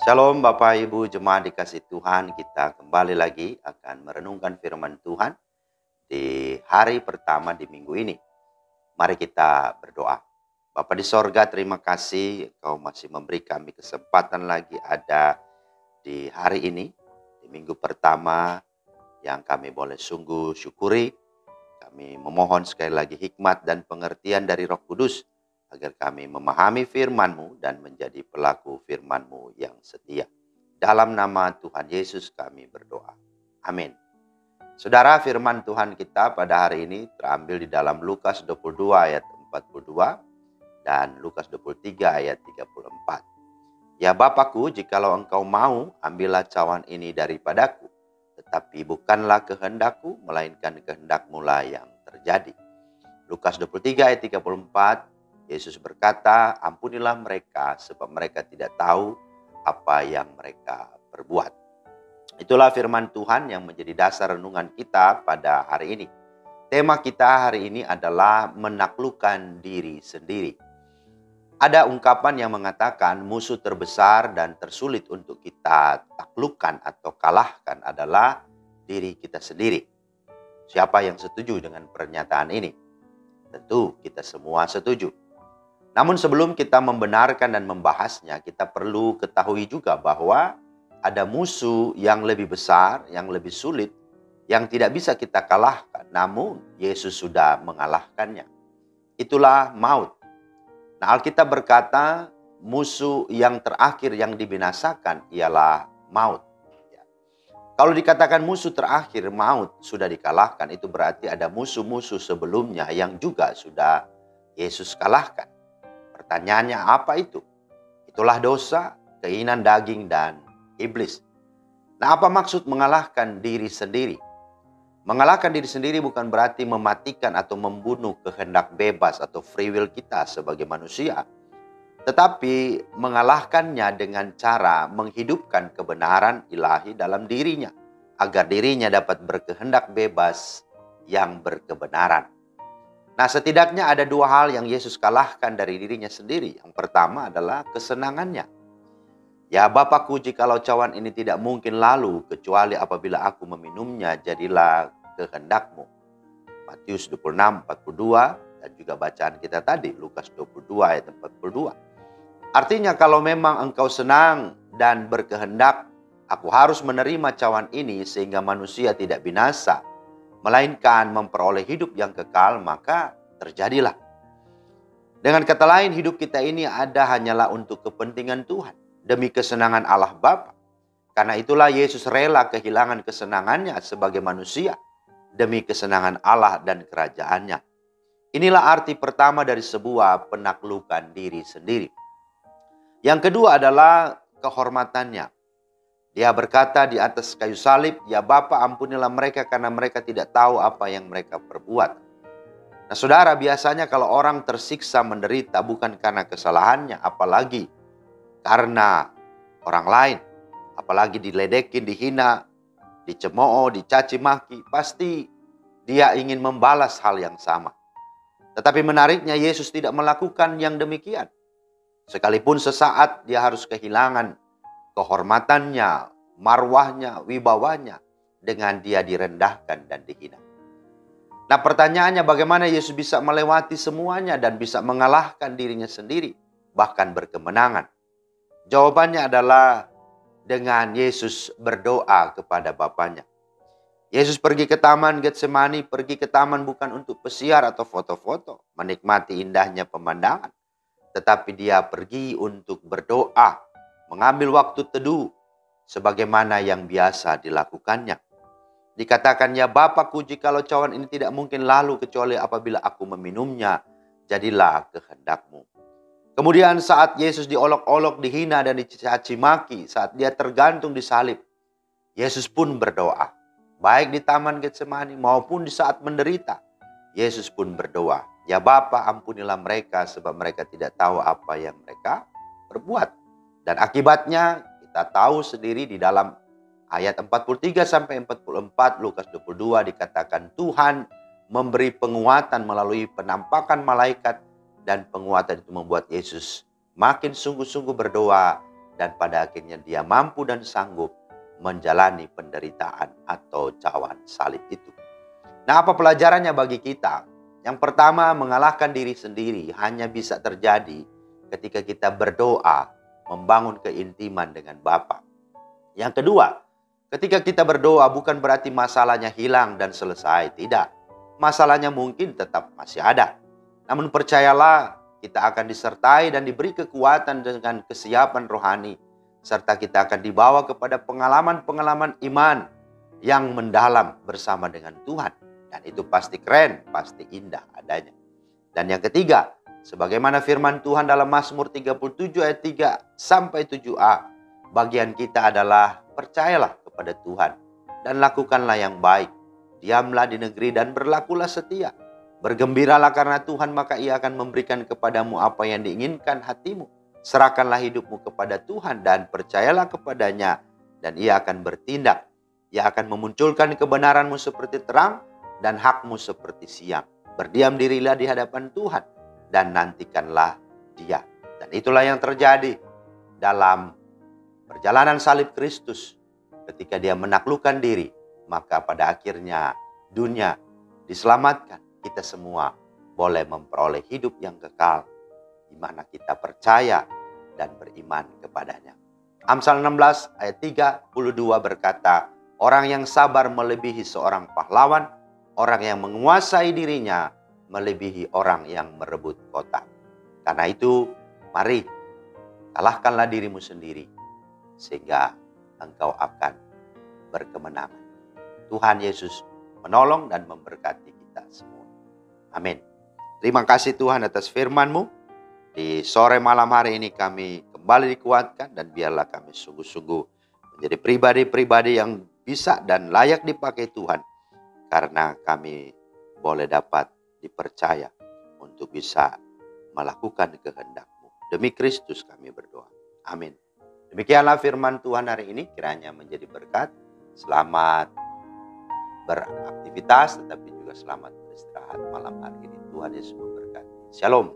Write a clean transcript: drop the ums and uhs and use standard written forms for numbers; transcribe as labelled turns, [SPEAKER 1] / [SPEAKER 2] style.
[SPEAKER 1] Shalom Bapak Ibu Jemaat dikasih Tuhan, kita kembali lagi akan merenungkan firman Tuhan di hari pertama di minggu ini. Mari kita berdoa. Bapa di sorga, terima kasih Engkau masih memberi kami kesempatan lagi ada di hari ini, di minggu pertama yang kami boleh sungguh syukuri. Kami memohon sekali lagi hikmat dan pengertian dari Roh Kudus, agar kami memahami firman-Mu dan menjadi pelaku firman-Mu yang setia. Dalam nama Tuhan Yesus kami berdoa. Amin. Saudara, firman Tuhan kita pada hari ini terambil di dalam Lukas 22 ayat 42 dan Lukas 23 ayat 34. Ya Bapakku, jikalau engkau mau, ambillah cawan ini daripadaku. Tetapi bukanlah kehendakku, melainkan kehendak-Mu lah yang terjadi. Lukas 23 ayat 34. Yesus berkata, ampunilah mereka sebab mereka tidak tahu apa yang mereka perbuat. Itulah firman Tuhan yang menjadi dasar renungan kita pada hari ini. Tema kita hari ini adalah menaklukkan diri sendiri. Ada ungkapan yang mengatakan musuh terbesar dan tersulit untuk kita taklukkan atau kalahkan adalah diri kita sendiri. Siapa yang setuju dengan pernyataan ini? Tentu kita semua setuju. Namun sebelum kita membenarkan dan membahasnya, kita perlu ketahui juga bahwa ada musuh yang lebih besar, yang lebih sulit, yang tidak bisa kita kalahkan. Namun Yesus sudah mengalahkannya. Itulah maut. Nah, Alkitab berkata musuh yang terakhir yang dibinasakan ialah maut. Kalau dikatakan musuh terakhir maut sudah dikalahkan, itu berarti ada musuh-musuh sebelumnya yang juga sudah Yesus kalahkan. Pertanyaannya apa itu? Itulah dosa, keinginan daging, dan iblis. Nah, apa maksud mengalahkan diri sendiri? Mengalahkan diri sendiri bukan berarti mematikan atau membunuh kehendak bebas atau free will kita sebagai manusia. Tetapi mengalahkannya dengan cara menghidupkan kebenaran ilahi dalam dirinya, agar dirinya dapat berkehendak bebas yang berkebenaran. Nah, setidaknya ada dua hal yang Yesus kalahkan dari dirinya sendiri. Yang pertama adalah kesenangannya. Ya Bapakku, jikalau cawan ini tidak mungkin lalu, kecuali apabila aku meminumnya, jadilah kehendak-Mu. Matius 26, 42, dan juga bacaan kita tadi, Lukas 22 ayat 42. Artinya kalau memang engkau senang dan berkehendak, aku harus menerima cawan ini sehingga manusia tidak binasa, melainkan memperoleh hidup yang kekal, maka terjadilah. Dengan kata lain, hidup kita ini ada hanyalah untuk kepentingan Tuhan, demi kesenangan Allah Bapa. Karena itulah Yesus rela kehilangan kesenangannya sebagai manusia, demi kesenangan Allah dan kerajaannya. Inilah arti pertama dari sebuah penaklukan diri sendiri. Yang kedua adalah kehormatannya. Dia berkata di atas kayu salib, ya Bapa, ampunilah mereka karena mereka tidak tahu apa yang mereka perbuat. Nah saudara, biasanya kalau orang tersiksa menderita bukan karena kesalahannya, apalagi karena orang lain, apalagi diledekin, dihina, dicemooh, dicaci maki, pasti dia ingin membalas hal yang sama. Tetapi menariknya Yesus tidak melakukan yang demikian. Sekalipun sesaat dia harus kehilangan kehormatannya, marwahnya, wibawanya dengan dia direndahkan dan dihina. Nah pertanyaannya, bagaimana Yesus bisa melewati semuanya dan bisa mengalahkan dirinya sendiri, bahkan berkemenangan? Jawabannya adalah dengan Yesus berdoa kepada Bapanya. Yesus pergi ke taman Getsemani, pergi ke taman bukan untuk pesiar atau foto-foto, menikmati indahnya pemandangan. Tetapi dia pergi untuk berdoa, mengambil waktu teduh, sebagaimana yang biasa dilakukannya. Dikatakan, ya Bapakku, jikalau cawan ini tidak mungkin lalu, kecuali apabila aku meminumnya, jadilah kehendak-Mu. Kemudian saat Yesus diolok-olok, dihina dan dicaci maki, saat dia tergantung di salib, Yesus pun berdoa. Baik di taman Getsemani maupun di saat menderita, Yesus pun berdoa. Ya Bapa, ampunilah mereka sebab mereka tidak tahu apa yang mereka perbuat. Dan akibatnya kita tahu sendiri di dalam ayat 43 sampai 44 Lukas 22 dikatakan Tuhan memberi penguatan melalui penampakan malaikat, dan penguatan itu membuat Yesus makin sungguh-sungguh berdoa dan pada akhirnya dia mampu dan sanggup menjalani penderitaan atau cawan salib itu. Nah, apa pelajarannya bagi kita? Yang pertama, mengalahkan diri sendiri hanya bisa terjadi ketika kita berdoa, membangun keintiman dengan Bapa. Yang kedua, ketika kita berdoa bukan berarti masalahnya hilang dan selesai. Tidak. Masalahnya mungkin tetap masih ada. Namun percayalah, kita akan disertai dan diberi kekuatan dengan kesiapan rohani. Serta kita akan dibawa kepada pengalaman-pengalaman iman yang mendalam bersama dengan Tuhan. Dan itu pasti keren, pasti indah adanya. Dan yang ketiga, sebagaimana firman Tuhan dalam Mazmur 37 ayat 3 sampai 7a, bagian kita adalah percayalah kepada Tuhan dan lakukanlah yang baik. Diamlah di negeri dan berlakulah setia. Bergembiralah karena Tuhan, maka Ia akan memberikan kepadamu apa yang diinginkan hatimu. Serahkanlah hidupmu kepada Tuhan dan percayalah kepadanya, dan Ia akan bertindak. Ia akan memunculkan kebenaranmu seperti terang dan hakmu seperti siang. Berdiam dirilah di hadapan Tuhan dan nantikanlah Dia. Dan itulah yang terjadi dalam perjalanan salib Kristus. Ketika Dia menaklukkan diri, maka pada akhirnya dunia diselamatkan. Kita semua boleh memperoleh hidup yang kekal, di mana kita percaya dan beriman kepadanya. Amsal 16 ayat 32 berkata, orang yang sabar melebihi seorang pahlawan, orang yang menguasai dirinya melebihi orang yang merebut kota. Karena itu, mari kalahkanlah dirimu sendiri, sehingga engkau akan berkemenangan. Tuhan Yesus menolong dan memberkati kita semua. Amin. Terima kasih Tuhan atas firman-Mu. Di sore malam hari ini kami kembali dikuatkan, dan biarlah kami sungguh-sungguh menjadi pribadi-pribadi yang bisa dan layak dipakai Tuhan, karena kami boleh dapat dipercaya untuk bisa melakukan kehendak-Mu. Demi Kristus kami berdoa. Amin. Demikianlah firman Tuhan hari ini, kiranya menjadi berkat. Selamat beraktivitas, tetapi juga selamat beristirahat malam hari ini. Tuhan Yesus memberkati. Shalom.